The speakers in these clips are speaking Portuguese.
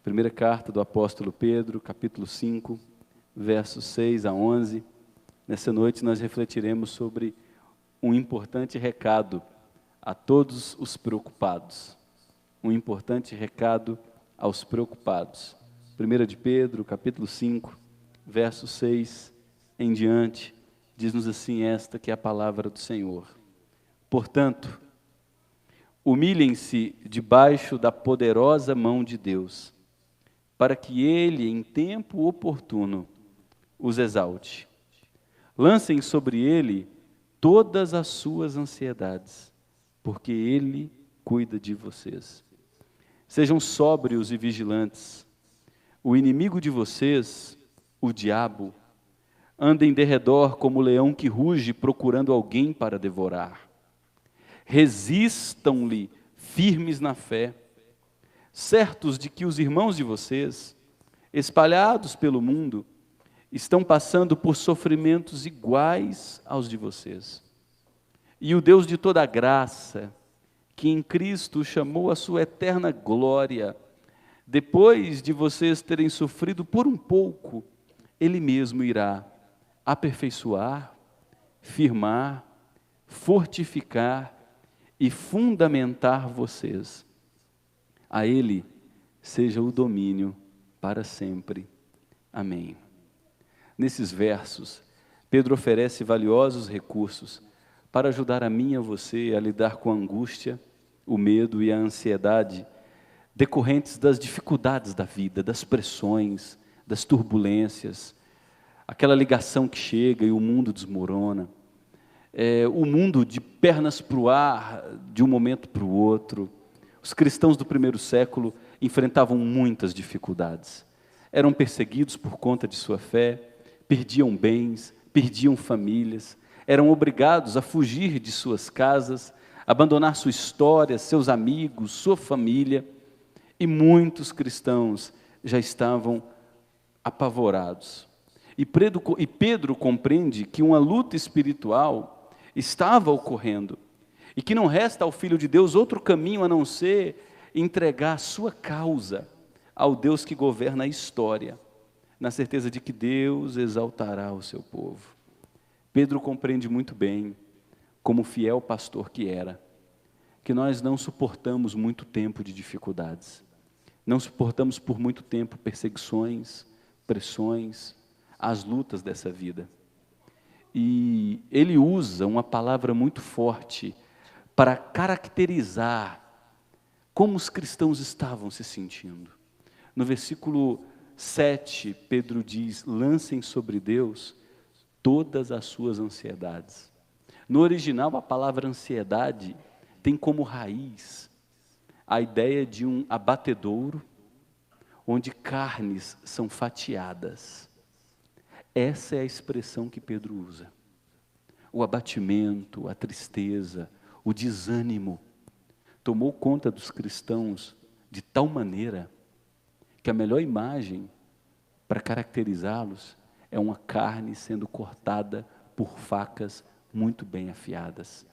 Primeira carta do apóstolo Pedro, capítulo 5, versos 6 a 11. Nessa noite nós refletiremos sobre um importante recado a todos os preocupados. Um importante recado aos preocupados. 1 de Pedro, capítulo 5, verso 6 em diante, diz-nos assim esta que é a palavra do Senhor. Portanto, humilhem-se debaixo da poderosa mão de Deus, para que Ele, em tempo oportuno, os exalte. Lancem sobre Ele todas as suas ansiedades, porque Ele cuida de vocês. Sejam sóbrios e vigilantes. O inimigo de vocês, o diabo, anda em derredor como leão que ruge procurando alguém para devorar. Resistam-lhe firmes na fé, certos de que os irmãos de vocês, espalhados pelo mundo, estão passando por sofrimentos iguais aos de vocês. E o Deus de toda graça, que em Cristo chamou a sua eterna glória, depois de vocês terem sofrido por um pouco, Ele mesmo irá aperfeiçoar, firmar, fortificar e fundamentar vocês. A Ele seja o domínio para sempre. Amém. Nesses versos, Pedro oferece valiosos recursos para ajudar a mim e a você a lidar com a angústia, o medo e a ansiedade decorrentes das dificuldades da vida, das pressões, das turbulências, aquela ligação que chega e o mundo desmorona, o mundo de pernas para o ar, de um momento para o outro. Os cristãos do primeiro século enfrentavam muitas dificuldades. Eram perseguidos por conta de sua fé, perdiam bens, perdiam famílias, eram obrigados a fugir de suas casas, abandonar sua história, seus amigos, sua família, e muitos cristãos já estavam apavorados. E Pedro compreende que uma luta espiritual estava ocorrendo, e que não resta ao Filho de Deus outro caminho a não ser entregar a sua causa ao Deus que governa a história, na certeza de que Deus exaltará o seu povo. Pedro compreende muito bem, como fiel pastor que era, que nós não suportamos muito tempo de dificuldades, não suportamos por muito tempo perseguições, pressões, as lutas dessa vida. E ele usa uma palavra muito forte para caracterizar como os cristãos estavam se sentindo. No versículo 7, Pedro diz: lancem sobre Deus todas as suas ansiedades. No original, a palavra ansiedade tem como raiz a ideia de um abatedouro, onde carnes são fatiadas. Essa é a expressão que Pedro usa. O abatimento, a tristeza, o desânimo tomou conta dos cristãos de tal maneira que a melhor imagem para caracterizá-los é uma carne sendo cortada por facas muito bem afiadas.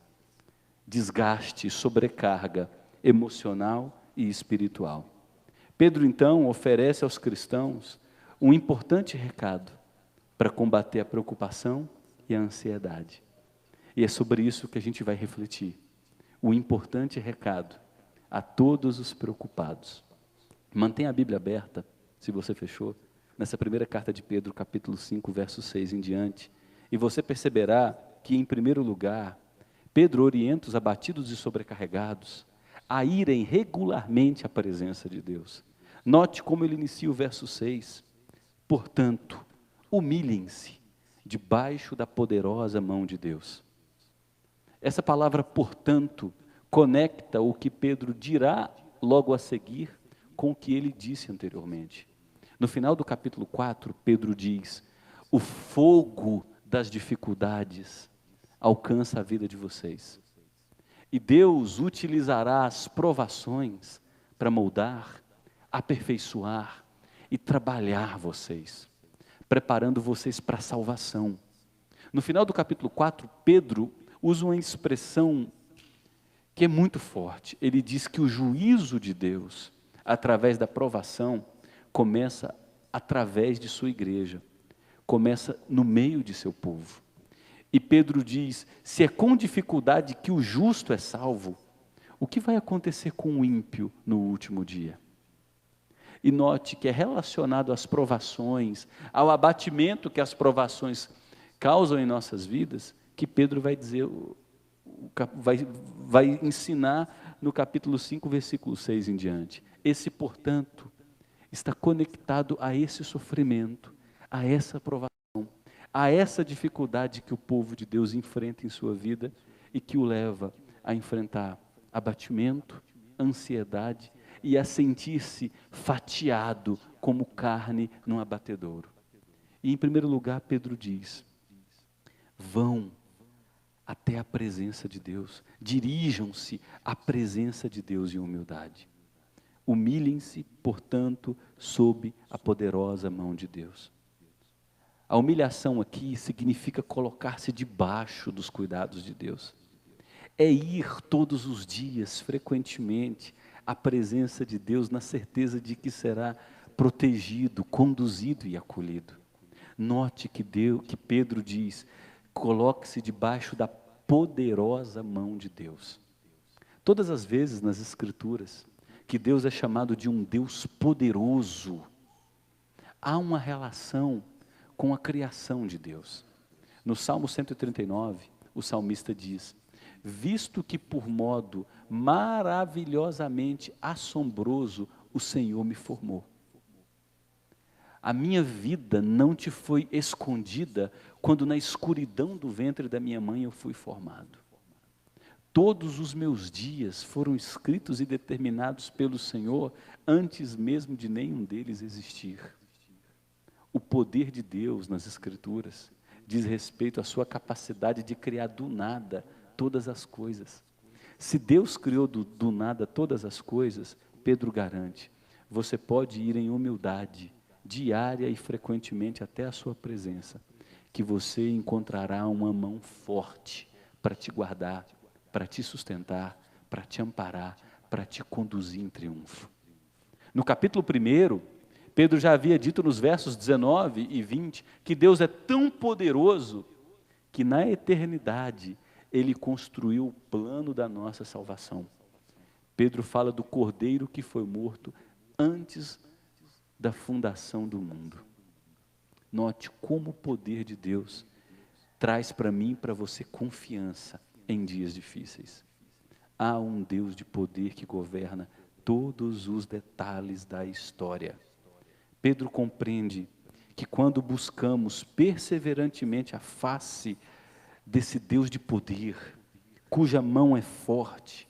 Desgaste, sobrecarga emocional e espiritual. Pedro então oferece aos cristãos um importante recado para combater a preocupação e a ansiedade. E é sobre isso que a gente vai refletir. O importante recado a todos os preocupados. Mantenha a Bíblia aberta, se você fechou, nessa primeira carta de Pedro, capítulo 5, verso 6 em diante, e você perceberá que, em primeiro lugar, Pedro orienta os abatidos e sobrecarregados a irem regularmente à presença de Deus. Note como ele inicia o verso 6. Portanto, humilhem-se debaixo da poderosa mão de Deus. Essa palavra, portanto, conecta o que Pedro dirá logo a seguir com o que ele disse anteriormente. No final do capítulo 4, Pedro diz: o fogo das dificuldades alcança a vida de vocês. E Deus utilizará as provações para moldar, aperfeiçoar e trabalhar vocês, preparando vocês para a salvação. No final do capítulo 4, Pedro usa uma expressão que é muito forte. Ele diz que o juízo de Deus, através da provação, começa através de sua igreja, começa no meio de seu povo. E Pedro diz: se é com dificuldade que o justo é salvo, o que vai acontecer com o ímpio no último dia? E note que é relacionado às provações, ao abatimento que as provações causam em nossas vidas, que Pedro vai dizer, vai ensinar no capítulo 5, versículo 6 em diante. Esse, portanto, está conectado a esse sofrimento, a essa provação, a essa dificuldade que o povo de Deus enfrenta em sua vida e que o leva a enfrentar abatimento, ansiedade e a sentir-se fatiado como carne num abatedouro. E em primeiro lugar, Pedro diz: vão até a presença de Deus, dirijam-se à presença de Deus em humildade. Humilhem-se, portanto, sob a poderosa mão de Deus. A humilhação aqui significa colocar-se debaixo dos cuidados de Deus. É ir todos os dias, frequentemente, à presença de Deus, na certeza de que será protegido, conduzido e acolhido. Note que Pedro diz: coloque-se debaixo da poderosa mão de Deus. Todas as vezes nas Escrituras que Deus é chamado de um Deus poderoso, há uma relação com a criação de Deus. No Salmo 139, o salmista diz: visto que por modo maravilhosamente assombroso o Senhor me formou. A minha vida não te foi escondida quando na escuridão do ventre da minha mãe eu fui formado. Todos os meus dias foram escritos e determinados pelo Senhor antes mesmo de nenhum deles existir. O poder de Deus nas Escrituras diz respeito à sua capacidade de criar do nada todas as coisas. Se Deus criou do nada todas as coisas, Pedro garante, você pode ir em humildade, diária e frequentemente até a sua presença, que você encontrará uma mão forte para te guardar, para te sustentar, para te amparar, para te conduzir em triunfo. No capítulo 1, Pedro já havia dito nos versos 19 e 20, que Deus é tão poderoso, que na eternidade, Ele construiu o plano da nossa salvação. Pedro fala do Cordeiro que foi morto antes da fundação do mundo. Note como o poder de Deus traz para mim e para você confiança em dias difíceis. Há um Deus de poder que governa todos os detalhes da história. Pedro compreende que quando buscamos perseverantemente a face desse Deus de poder, cuja mão é forte,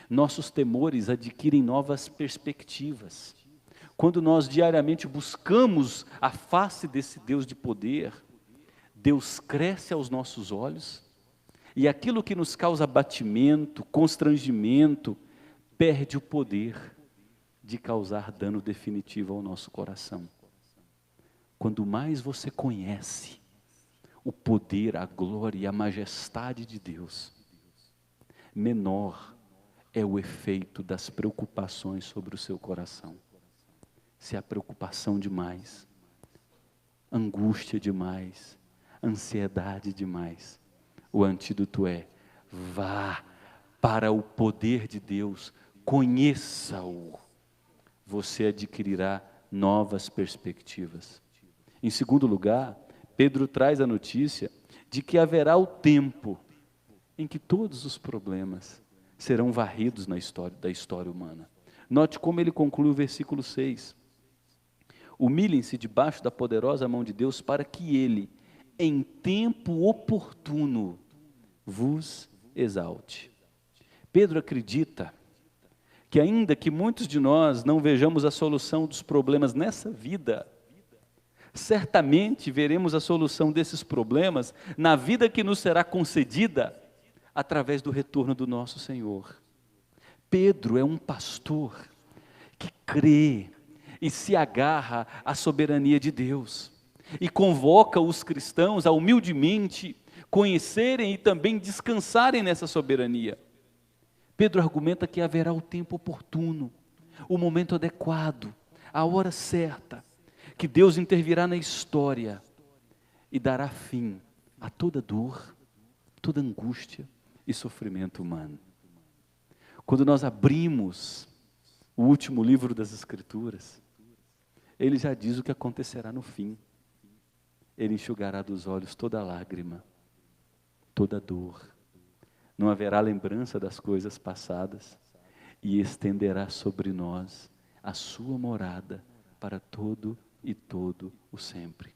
nossos temores adquirem novas perspectivas. Quando nós diariamente buscamos a face desse Deus de poder, Deus cresce aos nossos olhos, e aquilo que nos causa abatimento, constrangimento, perde o poder de causar dano definitivo ao nosso coração. Quando mais você conhece o poder, a glória e a majestade de Deus, menor é o efeito das preocupações sobre o seu coração. Se há preocupação demais, angústia demais, ansiedade demais, o antídoto é: vá para o poder de Deus, conheça-o. Você adquirirá novas perspectivas. Em segundo lugar, Pedro traz a notícia de que haverá o tempo em que todos os problemas serão varridos da história humana. Note como ele conclui o versículo 6. Humilhem-se debaixo da poderosa mão de Deus para que Ele, em tempo oportuno, vos exalte. Pedro acredita que ainda que muitos de nós não vejamos a solução dos problemas nessa vida, certamente veremos a solução desses problemas na vida que nos será concedida através do retorno do nosso Senhor. Pedro é um pastor que crê e se agarra à soberania de Deus e convoca os cristãos a humildemente conhecerem e também descansarem nessa soberania. Pedro argumenta que haverá o tempo oportuno, o momento adequado, a hora certa, que Deus intervirá na história e dará fim a toda dor, toda angústia e sofrimento humano. Quando nós abrimos o último livro das Escrituras, ele já diz o que acontecerá no fim. Ele enxugará dos olhos toda lágrima, toda dor. Não haverá lembrança das coisas passadas e estenderá sobre nós a sua morada para todo e todo o sempre.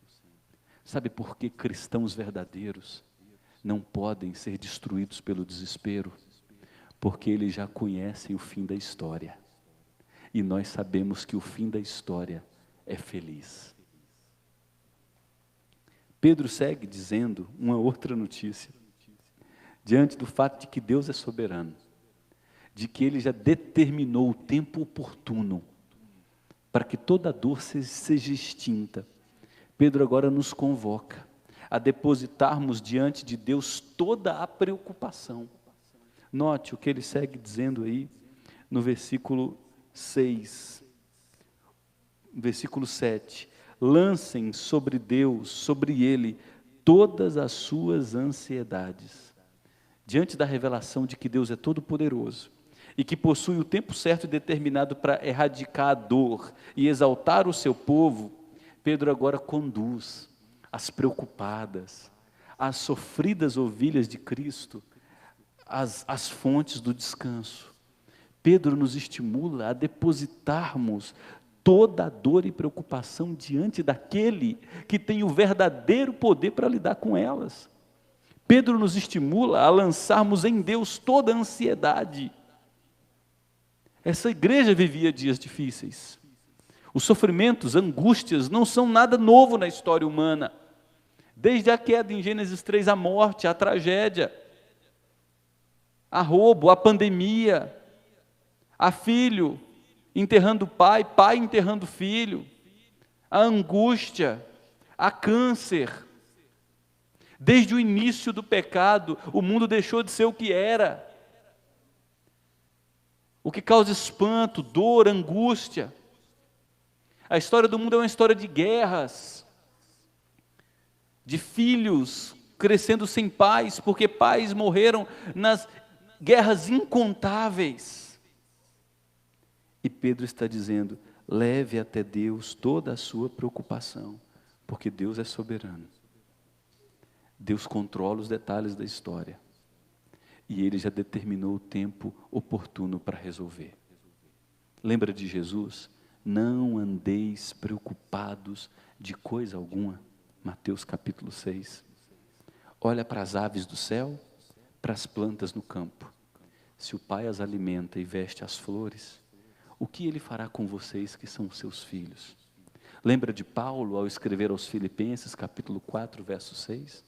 Sabe por que cristãos verdadeiros não podem ser destruídos pelo desespero? Porque eles já conhecem o fim da história. E nós sabemos que o fim da história é feliz. Pedro segue dizendo uma outra notícia. Diante do fato de que Deus é soberano, de que Ele já determinou o tempo oportuno para que toda dor seja extinta, Pedro agora nos convoca a depositarmos diante de Deus toda a preocupação. Note o que ele segue dizendo aí no versículo 6, versículo 7. Lancem sobre Deus, sobre Ele, todas as suas ansiedades. Diante da revelação de que Deus é todo-poderoso e que possui o tempo certo e determinado para erradicar a dor e exaltar o seu povo, Pedro agora conduz as preocupadas, as sofridas ovelhas de Cristo, as fontes do descanso. Pedro nos estimula a depositarmos toda a dor e preocupação diante daquele que tem o verdadeiro poder para lidar com elas. Pedro nos estimula a lançarmos em Deus toda a ansiedade. Essa igreja vivia dias difíceis. Os sofrimentos, angústias não são nada novo na história humana. Desde a queda em Gênesis 3, a morte, a tragédia, a roubo, a pandemia, a filho enterrando pai, pai enterrando filho, a angústia, a câncer. Desde o início do pecado, o mundo deixou de ser o que era. O que causa espanto, dor, angústia. A história do mundo é uma história de guerras, de filhos crescendo sem pais, porque pais morreram nas guerras incontáveis. E Pedro está dizendo, leve até Deus toda a sua preocupação, porque Deus é soberano. Deus controla os detalhes da história. E Ele já determinou o tempo oportuno para resolver. Lembra de Jesus? Não andeis preocupados de coisa alguma. Mateus capítulo 6. Olha para as aves do céu, para as plantas no campo. Se o Pai as alimenta e veste as flores, o que Ele fará com vocês que são seus filhos? Lembra de Paulo ao escrever aos Filipenses capítulo 4, verso 6?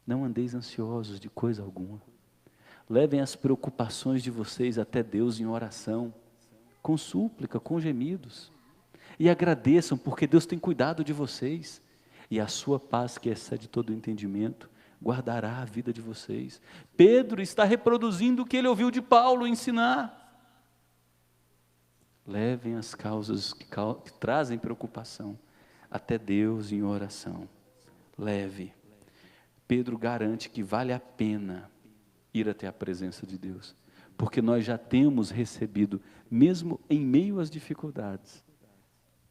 Não andeis ansiosos de coisa alguma. Levem as preocupações de vocês até Deus em oração, com súplica, com gemidos. E agradeçam, porque Deus tem cuidado de vocês. E a sua paz, que excede todo o entendimento, guardará a vida de vocês. Pedro está reproduzindo o que ele ouviu de Paulo ensinar. Levem as causas que trazem preocupação até Deus em oração. Leve. Pedro garante que vale a pena ir até a presença de Deus, porque nós já temos recebido, mesmo em meio às dificuldades,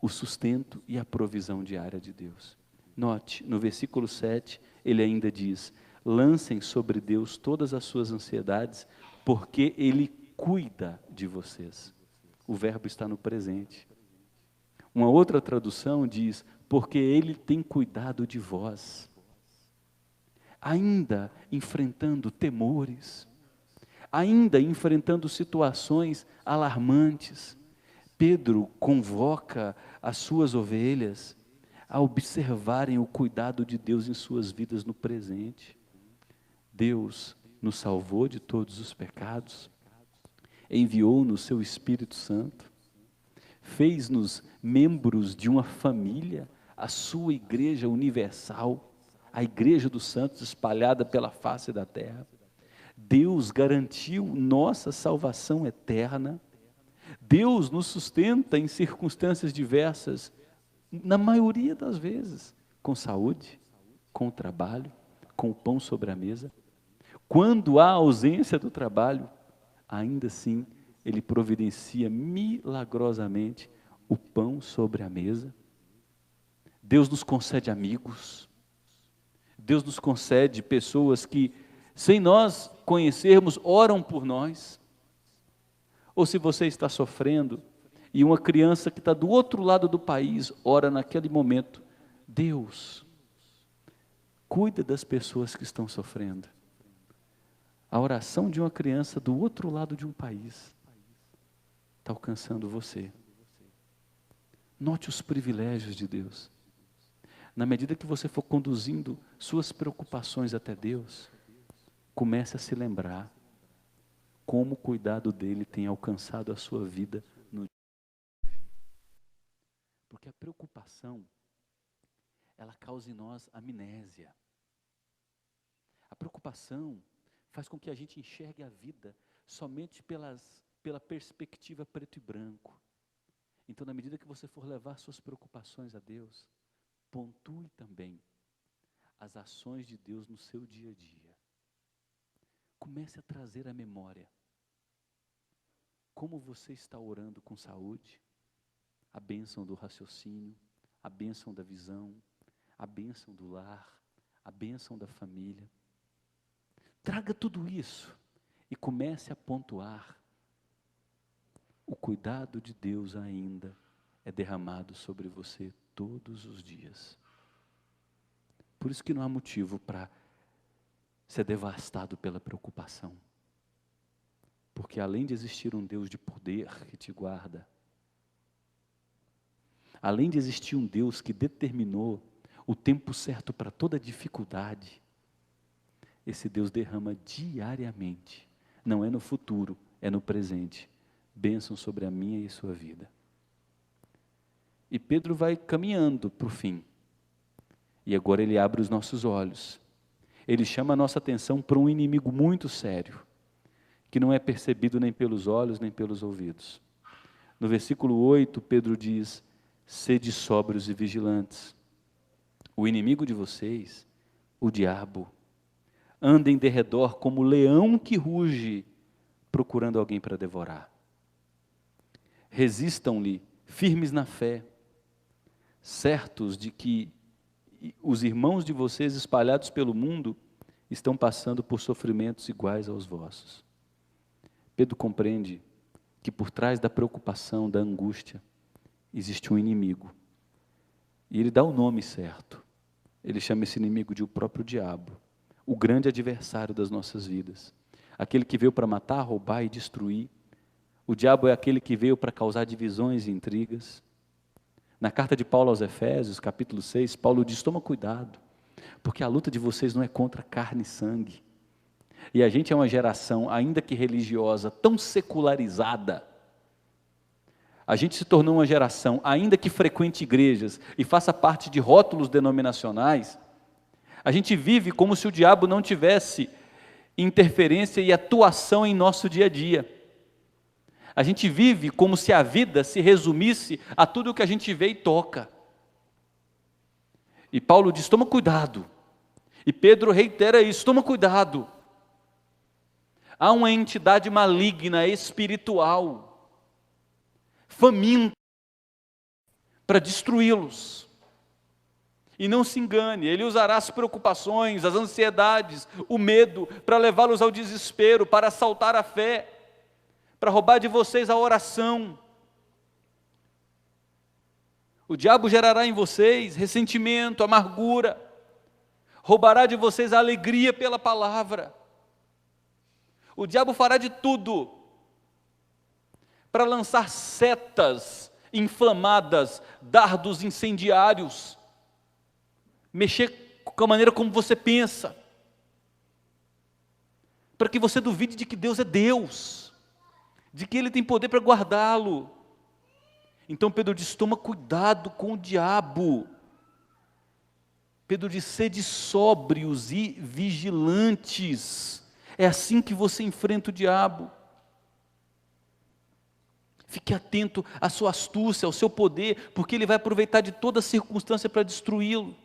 o sustento e a provisão diária de Deus. Note, no versículo 7, ele ainda diz, lancem sobre Deus todas as suas ansiedades, porque Ele cuida de vocês. O verbo está no presente. Uma outra tradução diz, porque Ele tem cuidado de vós. Ainda enfrentando temores, ainda enfrentando situações alarmantes, Pedro convoca as suas ovelhas a observarem o cuidado de Deus em suas vidas no presente. Deus nos salvou de todos os pecados, enviou-nos seu Espírito Santo, fez-nos membros de uma família, a sua igreja universal, a igreja dos santos espalhada pela face da terra. Deus garantiu nossa salvação eterna. Deus nos sustenta em circunstâncias diversas, na maioria das vezes, com saúde, com o trabalho, com o pão sobre a mesa. Quando há ausência do trabalho, ainda assim, Ele providencia milagrosamente o pão sobre a mesa. Deus nos concede amigos, Deus nos concede pessoas que, sem nós conhecermos, oram por nós. Ou se você está sofrendo, e uma criança que está do outro lado do país, ora naquele momento, Deus, cuida das pessoas que estão sofrendo. A oração de uma criança do outro lado de um país está alcançando você. Note os privilégios de Deus. Na medida que você for conduzindo suas preocupações até Deus, comece a se lembrar como o cuidado dele tem alcançado a sua vida no dia. Porque a preocupação, ela causa em nós amnésia. A preocupação faz com que a gente enxergue a vida somente pela perspectiva preto e branco. Então, na medida que você for levar suas preocupações a Deus, pontue também as ações de Deus no seu dia a dia. Comece a trazer à memória como você está orando com saúde, a bênção do raciocínio, a bênção da visão, a bênção do lar, a bênção da família. Traga tudo isso e comece a pontuar. O cuidado de Deus ainda é derramado sobre você todos os dias. Por isso que não há motivo para ser devastado pela preocupação. Porque além de existir um Deus de poder que te guarda, além de existir um Deus que determinou o tempo certo para toda dificuldade, esse Deus derrama diariamente, não é no futuro, é no presente, bênção sobre a minha e sua vida. E Pedro vai caminhando para o fim, e agora ele abre os nossos olhos, ele chama a nossa atenção para um inimigo muito sério, que não é percebido nem pelos olhos, nem pelos ouvidos. No versículo 8, Pedro diz: sede sóbrios e vigilantes. O inimigo de vocês, o diabo, anda em derredor como leão que ruge, procurando alguém para devorar. Resistam-lhe, firmes na fé, certos de que os irmãos de vocês espalhados pelo mundo estão passando por sofrimentos iguais aos vossos. Pedro compreende que por trás da preocupação, da angústia, existe um inimigo. E ele dá o nome certo. Ele chama esse inimigo de o próprio diabo, o grande adversário das nossas vidas. Aquele que veio para matar, roubar e destruir. O diabo é aquele que veio para causar divisões e intrigas. Na carta de Paulo aos Efésios, capítulo 6, Paulo diz: toma cuidado, porque a luta de vocês não é contra carne e sangue. E a gente é uma geração, ainda que religiosa, tão secularizada. A gente se tornou uma geração, ainda que frequente igrejas e faça parte de rótulos denominacionais, a gente vive como se o diabo não tivesse interferência e atuação em nosso dia a dia. A gente vive como se a vida se resumisse a tudo o que a gente vê e toca. E Paulo diz: toma cuidado. E Pedro reitera isso: toma cuidado. Há uma entidade maligna, espiritual, faminta, para destruí-los. E não se engane, ele usará as preocupações, as ansiedades, o medo, para levá-los ao desespero, para assaltar a fé, para roubar de vocês a oração. O diabo gerará em vocês ressentimento, amargura, roubará de vocês a alegria pela palavra. O diabo fará de tudo para lançar setas inflamadas, dardos incendiários, mexer com a maneira como você pensa, para que você duvide de que Deus é Deus, de que Ele tem poder para guardá-lo. Então Pedro diz: toma cuidado com o diabo. Pedro diz: sede sóbrios e vigilantes. É assim que você enfrenta o diabo. Fique atento à sua astúcia, ao seu poder, porque ele vai aproveitar de toda circunstância para destruí-lo.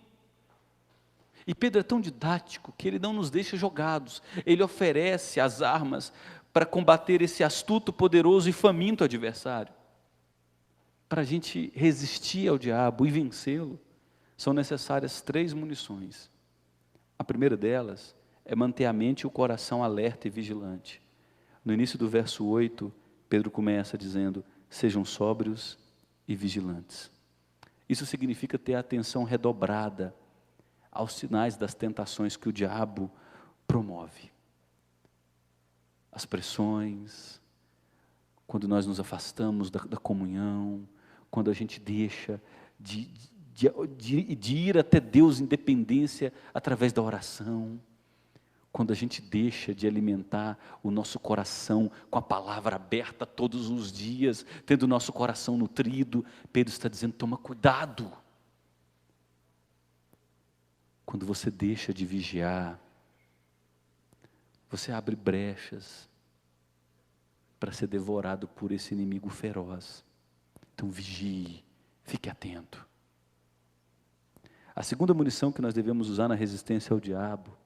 E Pedro é tão didático que ele não nos deixa jogados. Ele oferece as armas para combater esse astuto, poderoso e faminto adversário. Para a gente resistir ao diabo e vencê-lo, são necessárias 3 munições. A primeira delas é manter a mente e o coração alerta e vigilante. No início do verso 8, Pedro começa dizendo: sejam sóbrios e vigilantes. Isso significa ter a atenção redobrada aos sinais das tentações que o diabo promove. As pressões, quando nós nos afastamos da comunhão, quando a gente deixa de ir até Deus em dependência através da oração, quando a gente deixa de alimentar o nosso coração com a palavra aberta todos os dias, tendo o nosso coração nutrido, Pedro está dizendo: toma cuidado. Quando você deixa de vigiar, você abre brechas para ser devorado por esse inimigo feroz. Então vigie, fique atento. A segunda munição que nós devemos usar na resistência ao diabo,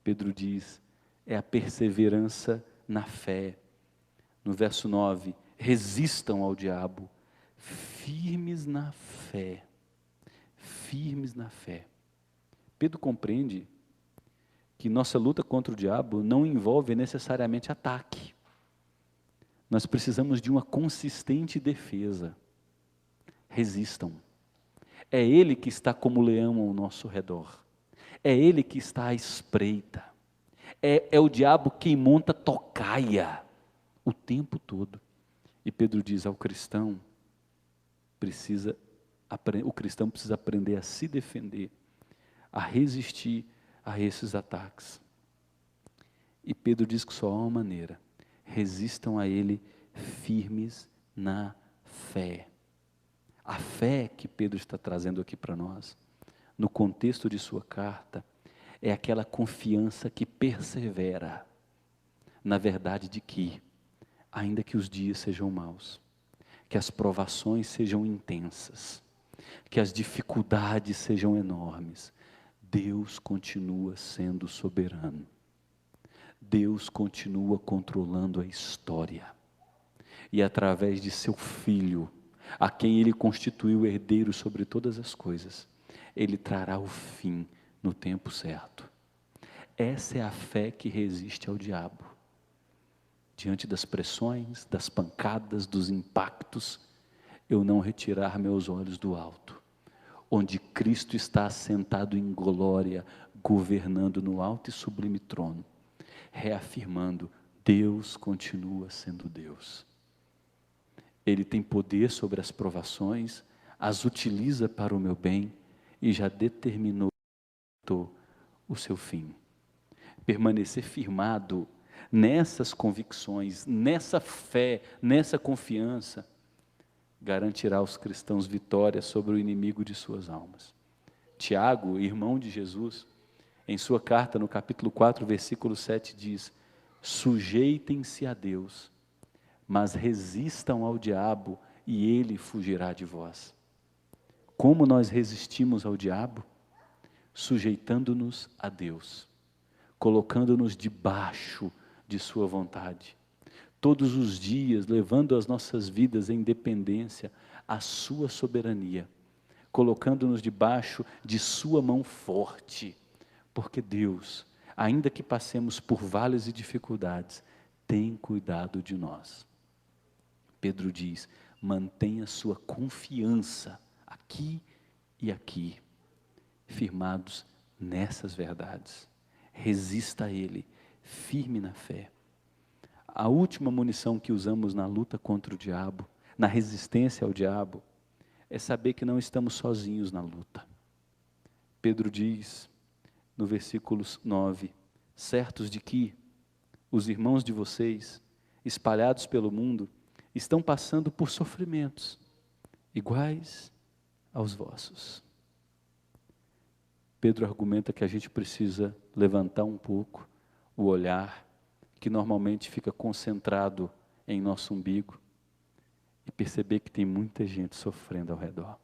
Pedro diz, é a perseverança na fé. No verso 9, resistam ao diabo, firmes na fé. Firmes na fé. Pedro compreende que nossa luta contra o diabo não envolve necessariamente ataque. Nós precisamos de uma consistente defesa. Resistam. É Ele que está como leão ao nosso redor. É Ele que está à espreita. É o diabo quem monta tocaia o tempo todo. E Pedro diz ao cristão, o cristão precisa aprender a se defender, a resistir a esses ataques. E Pedro diz que só há uma maneira: resistam a ele firmes na fé. A fé que Pedro está trazendo aqui para nós, no contexto de sua carta, é aquela confiança que persevera na verdade de que, ainda que os dias sejam maus, que as provações sejam intensas, que as dificuldades sejam enormes, Deus continua sendo soberano. Deus continua controlando a história. E através de seu Filho, a quem Ele constituiu herdeiro sobre todas as coisas, Ele trará o fim no tempo certo. Essa é a fé que resiste ao diabo. Diante das pressões, das pancadas, dos impactos, eu não retirar meus olhos do alto, onde Cristo está assentado em glória, governando no alto e sublime trono, reafirmando: Deus continua sendo Deus. Ele tem poder sobre as provações, as utiliza para o meu bem e já determinou o seu fim. Permanecer firmado nessas convicções, nessa fé, nessa confiança, garantirá aos cristãos vitória sobre o inimigo de suas almas. Tiago, irmão de Jesus, em sua carta no capítulo 4, versículo 7 diz: sujeitem-se a Deus, mas resistam ao diabo e ele fugirá de vós. Como nós resistimos ao diabo? Sujeitando-nos a Deus, colocando-nos debaixo de sua vontade, todos os dias levando as nossas vidas em dependência à sua soberania, colocando-nos debaixo de sua mão forte, porque Deus, ainda que passemos por vales e dificuldades, tem cuidado de nós. Pedro diz: mantenha sua confiança aqui e aqui, firmados nessas verdades. Resista a Ele, firme na fé. A última munição que usamos na luta contra o diabo, na resistência ao diabo, é saber que não estamos sozinhos na luta. Pedro diz, no versículo 9, certos de que os irmãos de vocês, espalhados pelo mundo, estão passando por sofrimentos iguais aos vossos. Pedro argumenta que a gente precisa levantar um pouco o olhar, que normalmente fica concentrado em nosso umbigo, e perceber que tem muita gente sofrendo ao redor.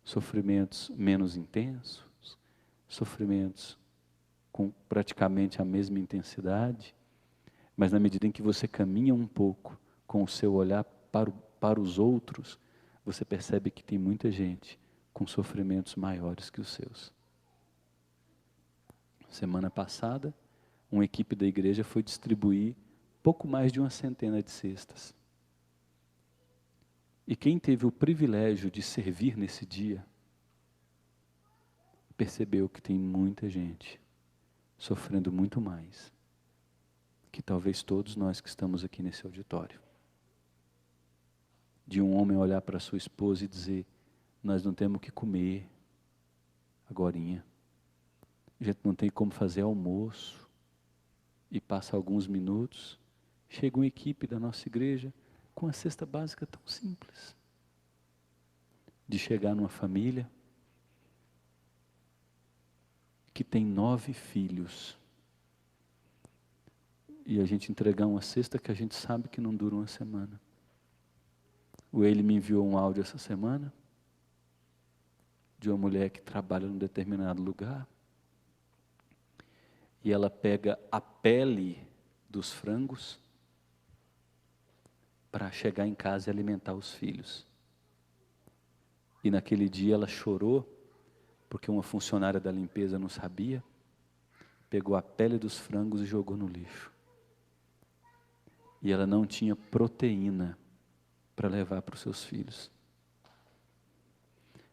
Sofrimentos menos intensos, sofrimentos com praticamente a mesma intensidade, mas na medida em que você caminha um pouco com o seu olhar para os outros, você percebe que tem muita gente com sofrimentos maiores que os seus. Semana passada, uma equipe da igreja foi distribuir pouco mais de 100 de cestas. E quem teve o privilégio de servir nesse dia, percebeu que tem muita gente sofrendo muito mais que talvez todos nós que estamos aqui nesse auditório. De um homem olhar para sua esposa e dizer: nós não temos o que comer agorinha, a gente não tem como fazer almoço, e passa alguns minutos, chega uma equipe da nossa igreja com uma cesta básica tão simples, de chegar numa família que tem 9 filhos, e a gente entregar uma cesta que a gente sabe que não dura uma semana. Ele me enviou um áudio essa semana, de uma mulher que trabalha num determinado lugar, e ela pega a pele dos frangos para chegar em casa e alimentar os filhos. E naquele dia ela chorou, porque uma funcionária da limpeza não sabia, pegou a pele dos frangos e jogou no lixo. E ela não tinha proteína para levar para os seus filhos.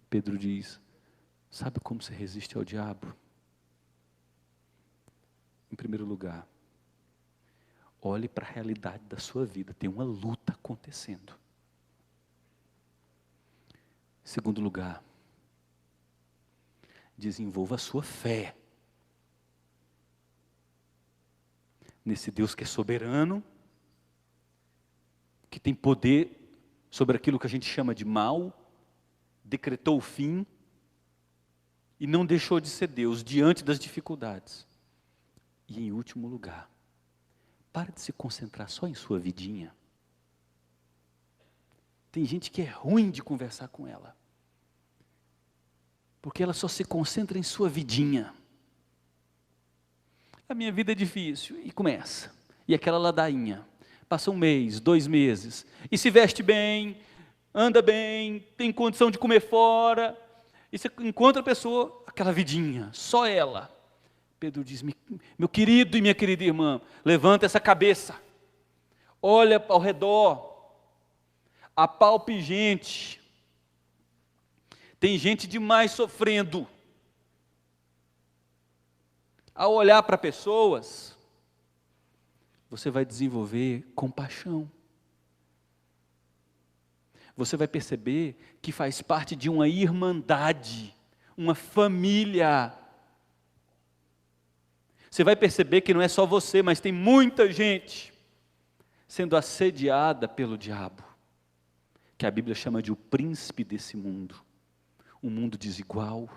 Pedro diz: sabe como se resiste ao diabo? Em primeiro lugar, olhe para a realidade da sua vida, tem uma luta acontecendo. Em segundo lugar, desenvolva a sua fé nesse Deus que é soberano, que tem poder sobre aquilo que a gente chama de mal, decretou o fim e não deixou de ser Deus diante das dificuldades. E em último lugar, para de se concentrar só em sua vidinha. Tem gente que é ruim de conversar com ela, porque ela só se concentra em sua vidinha. A minha vida é difícil, e começa. E aquela ladainha, passa 1 mês, 2 meses, e se veste bem, anda bem, tem condição de comer fora, e você encontra a pessoa, aquela vidinha, só ela. Pedro diz: meu querido e minha querida irmã, levanta essa cabeça, olha ao redor, apalpe gente, tem gente demais sofrendo. Ao olhar para pessoas, você vai desenvolver compaixão. Você vai perceber que faz parte de uma irmandade, uma família. Você vai perceber que não é só você, mas tem muita gente sendo assediada pelo diabo, que a Bíblia chama de o príncipe desse mundo. Um mundo desigual,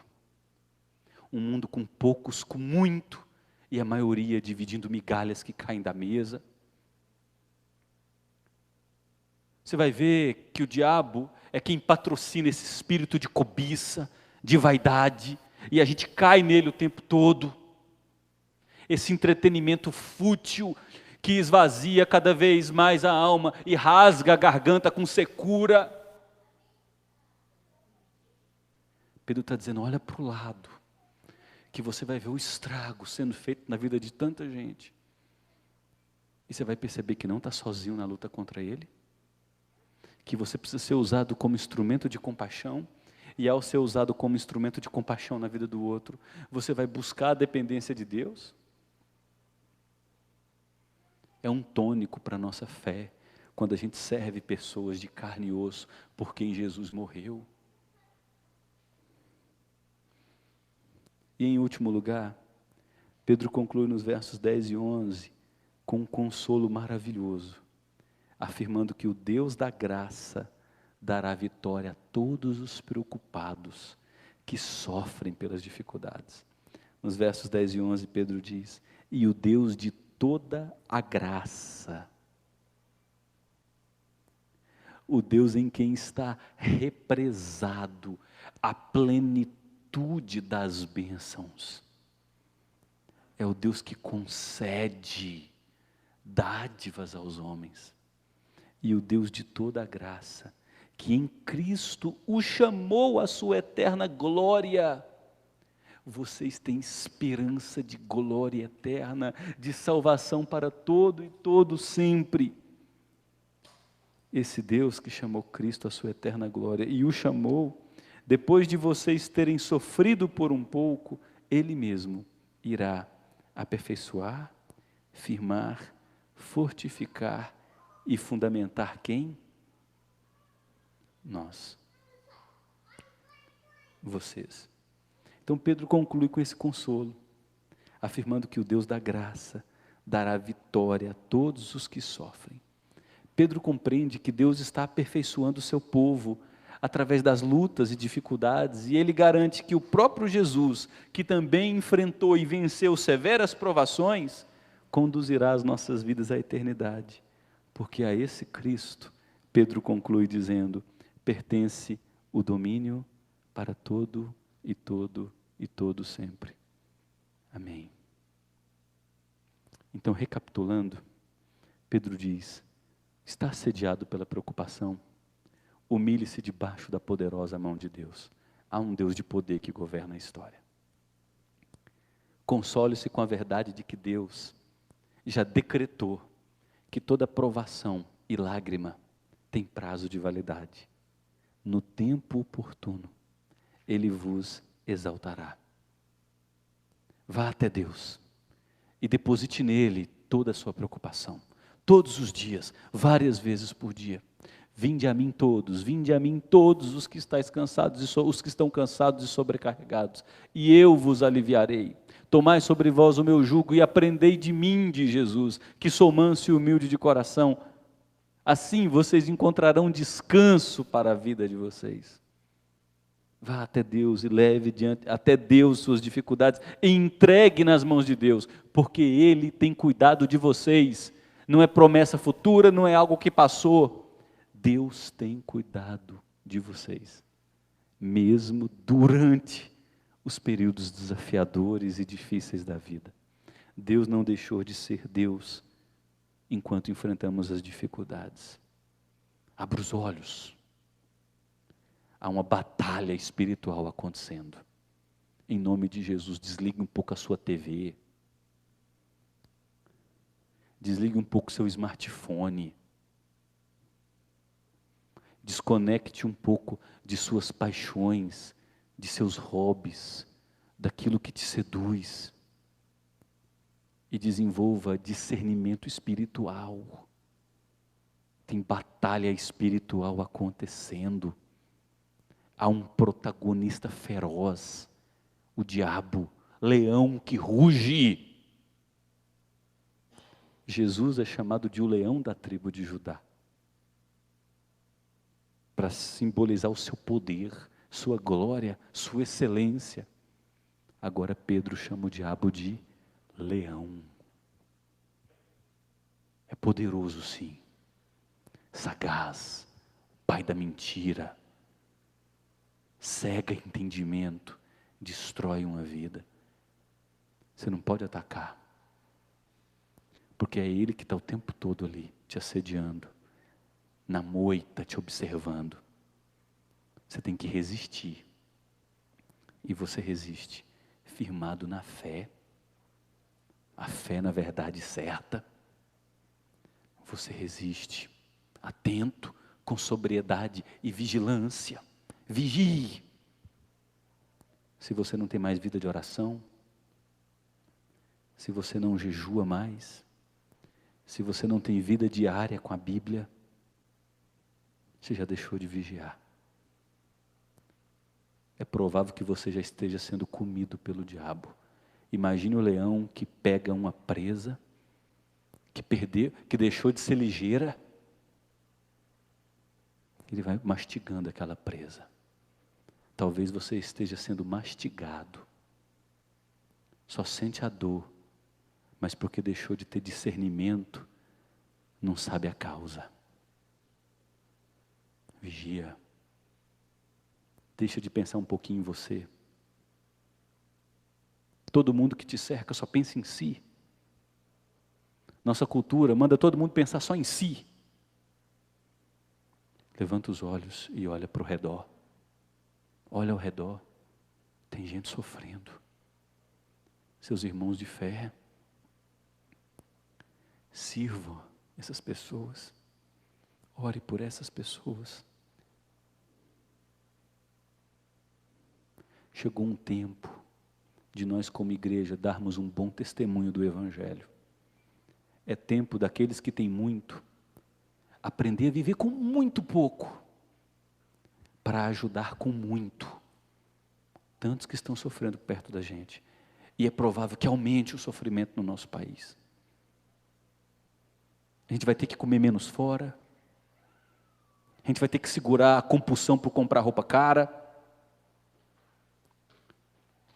um mundo com poucos, com muito, e a maioria dividindo migalhas que caem da mesa. Você vai ver que o diabo é quem patrocina esse espírito de cobiça, de vaidade, e a gente cai nele o tempo todo. Esse entretenimento fútil que esvazia cada vez mais a alma e rasga a garganta com secura. Pedro está dizendo: olha para o lado, que você vai ver o estrago sendo feito na vida de tanta gente. E você vai perceber que não está sozinho na luta contra ele, que você precisa ser usado como instrumento de compaixão, e ao ser usado como instrumento de compaixão na vida do outro, você vai buscar a dependência de Deus. É um tônico para a nossa fé, quando a gente serve pessoas de carne e osso, por quem Jesus morreu. E em último lugar, Pedro conclui nos versos 10 e 11, com um consolo maravilhoso, afirmando que o Deus da graça dará vitória a todos os preocupados, que sofrem pelas dificuldades. Nos versos 10 e 11, Pedro diz: e o Deus de toda a graça, o Deus em quem está represado a plenitude das bênçãos. É o Deus que concede dádivas aos homens. E o Deus de toda a graça, que em Cristo o chamou à sua eterna glória. Vocês têm esperança de glória eterna, de salvação para todo e todo sempre. Esse Deus que chamou Cristo à sua eterna glória, e o chamou, depois de vocês terem sofrido por um pouco, Ele mesmo irá aperfeiçoar, firmar, fortificar e fundamentar quem? Nós. Vocês. Então Pedro conclui com esse consolo, afirmando que o Deus da graça dará vitória a todos os que sofrem. Pedro compreende que Deus está aperfeiçoando o seu povo através das lutas e dificuldades, e ele garante que o próprio Jesus, que também enfrentou e venceu severas provações, conduzirá as nossas vidas à eternidade, porque a esse Cristo, Pedro conclui dizendo, pertence o domínio para todo e todo sempre. Amém. Então, recapitulando, Pedro diz, está assediado pela preocupação, humilhe-se debaixo da poderosa mão de Deus. Há um Deus de poder que governa a história. Console-se com a verdade de que Deus já decretou que toda provação e lágrima tem prazo de validade. No tempo oportuno, Ele vos exaltará. Vá até Deus e deposite nele toda a sua preocupação. Todos os dias, várias vezes por dia. Vinde a mim todos os que estáis cansados os que estão cansados e sobrecarregados, e eu vos aliviarei. Tomai sobre vós o meu jugo e aprendei de mim, de Jesus, que sou manso e humilde de coração. Assim vocês encontrarão descanso para a vida de vocês. Vá até Deus e leve até Deus suas dificuldades e entregue nas mãos de Deus, porque Ele tem cuidado de vocês. Não é promessa futura, não é algo que passou. Deus tem cuidado de vocês, mesmo durante os períodos desafiadores e difíceis da vida. Deus não deixou de ser Deus enquanto enfrentamos as dificuldades. Abra os olhos. Há uma batalha espiritual acontecendo. Em nome de Jesus, desligue um pouco a sua TV. Desligue um pouco o seu smartphone. Desconecte um pouco de suas paixões, de seus hobbies, daquilo que te seduz. E desenvolva discernimento espiritual. Tem batalha espiritual acontecendo. Há um protagonista feroz, o diabo, leão que ruge. Jesus é chamado de o leão da tribo de Judá, para simbolizar o seu poder, sua glória, sua excelência. Agora Pedro chama o diabo de leão. É poderoso, sim, sagaz, pai da mentira, cega entendimento, destrói uma vida. Você não pode atacar, porque é ele que está o tempo todo ali, te assediando, na moita, te observando. Você tem que resistir, e você resiste, firmado na fé, a fé na verdade certa. Você resiste, atento, com sobriedade e vigilância. Vigie. Se você não tem mais vida de oração, se você não jejua mais, se você não tem vida diária com a Bíblia, você já deixou de vigiar. É provável que você já esteja sendo comido pelo diabo. Imagine o leão que pega uma presa, que deixou de ser ligeira, ele vai mastigando aquela presa. Talvez você esteja sendo mastigado, só sente a dor, mas porque deixou de ter discernimento, não sabe a causa. Vigia. Deixa de pensar um pouquinho em você. Todo mundo que te cerca só pensa em si. Nossa cultura manda todo mundo pensar só em si. Levanta os olhos e olha para o redor. Olha ao redor. Tem gente sofrendo. Seus irmãos de fé. Sirva essas pessoas. Ore por essas pessoas. Chegou um tempo de nós como igreja darmos um bom testemunho do Evangelho. É tempo daqueles que têm muito, aprender a viver com muito pouco, para ajudar com muito, tantos que estão sofrendo perto da gente, e é provável que aumente o sofrimento no nosso país. A gente vai ter que comer menos fora, a gente vai ter que segurar a compulsão por comprar roupa cara,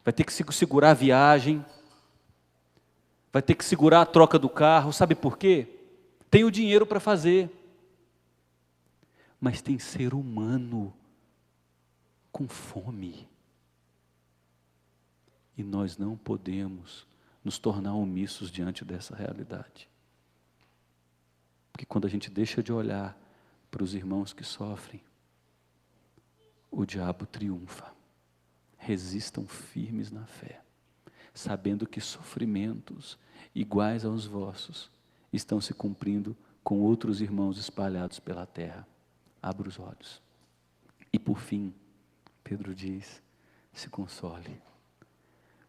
vai ter que segurar a viagem, vai ter que segurar a troca do carro, sabe por quê? Tem o dinheiro para fazer, mas tem ser humano com fome, e nós não podemos nos tornar omissos diante dessa realidade, porque quando a gente deixa de olhar para os irmãos que sofrem, o diabo triunfa. Resistam firmes na fé, sabendo que sofrimentos iguais aos vossos estão se cumprindo com outros irmãos espalhados pela terra. Abra os olhos. E por fim, Pedro diz, se console,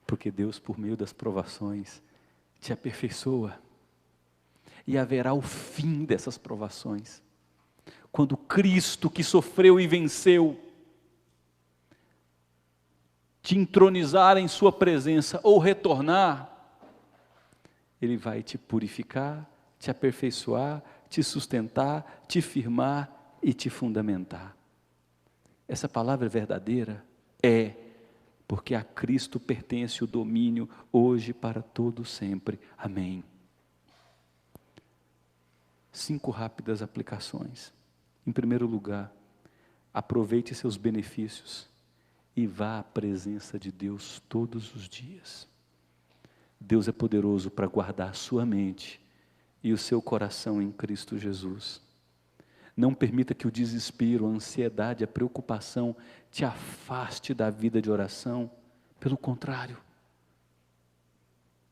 porque Deus, por meio das provações, te aperfeiçoa, e haverá o fim dessas provações, quando Cristo, que sofreu e venceu, te entronizar em sua presença ou retornar, Ele vai te purificar, te aperfeiçoar, te sustentar, te firmar e te fundamentar. Essa palavra é verdadeira? É, porque a Cristo pertence o domínio hoje para todo sempre. Amém. 5 rápidas aplicações. Em primeiro lugar, aproveite seus benefícios e vá à presença de Deus todos os dias. Deus é poderoso para guardar sua mente e o seu coração em Cristo Jesus. Não permita que o desespero, a ansiedade, a preocupação te afaste da vida de oração. Pelo contrário,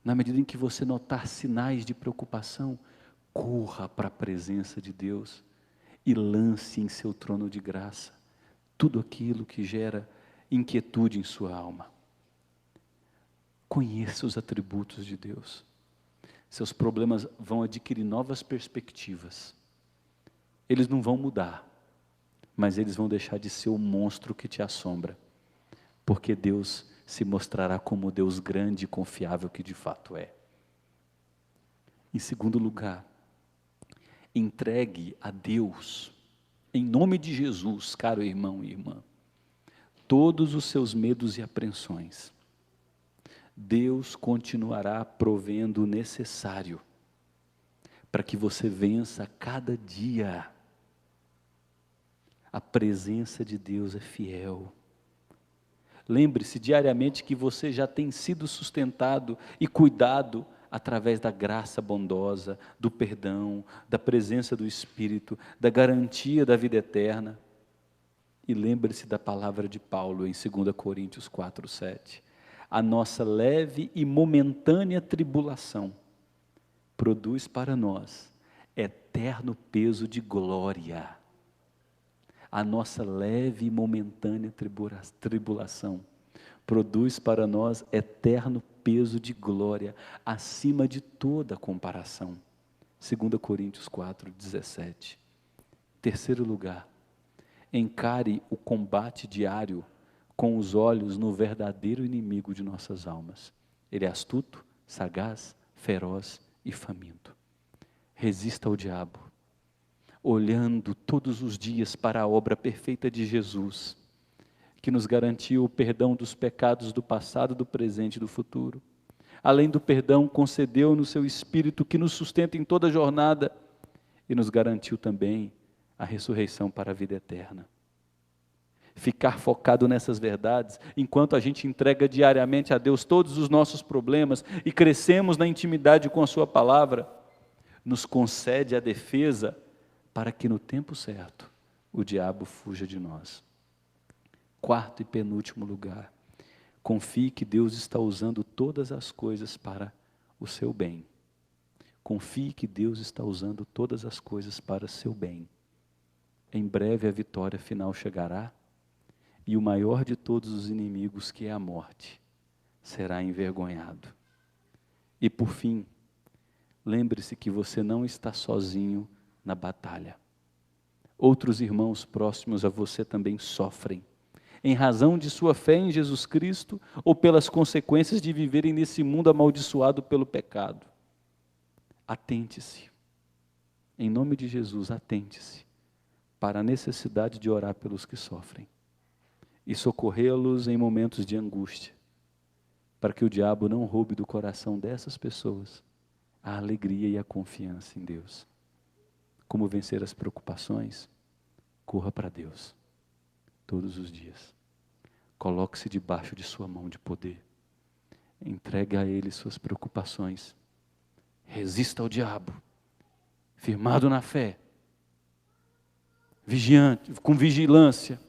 na medida em que você notar sinais de preocupação, corra para a presença de Deus e lance em seu trono de graça tudo aquilo que gera inquietude em sua alma. Conheça os atributos de Deus. Seus problemas vão adquirir novas perspectivas. Eles não vão mudar, mas eles vão deixar de ser o monstro que te assombra, porque Deus se mostrará como o Deus grande e confiável que de fato é. Em segundo lugar, entregue a Deus, em nome de Jesus, caro irmão e irmã, todos os seus medos e apreensões. Deus continuará provendo o necessário para que você vença cada dia. A presença de Deus é fiel. Lembre-se diariamente que você já tem sido sustentado e cuidado através da graça bondosa, do perdão, da presença do Espírito, da garantia da vida eterna. E lembre-se da palavra de Paulo em 2 Coríntios 4:7. A nossa leve e momentânea tribulação produz para nós eterno peso de glória. A nossa leve e momentânea tribulação produz para nós eterno peso de glória, acima de toda comparação. 2 Coríntios 4:17. Terceiro lugar, encare o combate diário com os olhos no verdadeiro inimigo de nossas almas. Ele é astuto, sagaz, feroz e faminto. Resista ao diabo, olhando todos os dias para a obra perfeita de Jesus, que nos garantiu o perdão dos pecados do passado, do presente e do futuro. Além do perdão, concedeu no seu Espírito que nos sustenta em toda a jornada e nos garantiu também a ressurreição para a vida eterna. Ficar focado nessas verdades, enquanto a gente entrega diariamente a Deus todos os nossos problemas e crescemos na intimidade com a sua palavra, nos concede a defesa para que no tempo certo o diabo fuja de nós. Quarto e penúltimo lugar, confie que Deus está usando todas as coisas para o seu bem. Confie que Deus está usando todas as coisas para o seu bem. Em breve a vitória final chegará e o maior de todos os inimigos, que é a morte, será envergonhado. E por fim, lembre-se que você não está sozinho na batalha. Outros irmãos próximos a você também sofrem, em razão de sua fé em Jesus Cristo ou pelas consequências de viverem nesse mundo amaldiçoado pelo pecado. Atente-se, em nome de Jesus, atente-se para a necessidade de orar pelos que sofrem e socorrê-los em momentos de angústia, para que o diabo não roube do coração dessas pessoas a alegria e a confiança em Deus. Como vencer as preocupações? Corra para Deus, todos os dias. Coloque-se debaixo de sua mão de poder. Entregue a Ele suas preocupações. Resista ao diabo, firmado na fé, vigiante, com vigilância,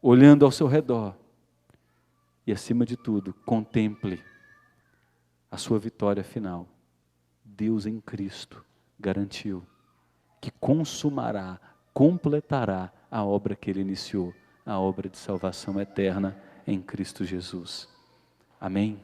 olhando ao seu redor. E acima de tudo, contemple a sua vitória final. Deus em Cristo garantiu que consumará, completará a obra que Ele iniciou, a obra de salvação eterna em Cristo Jesus. Amém?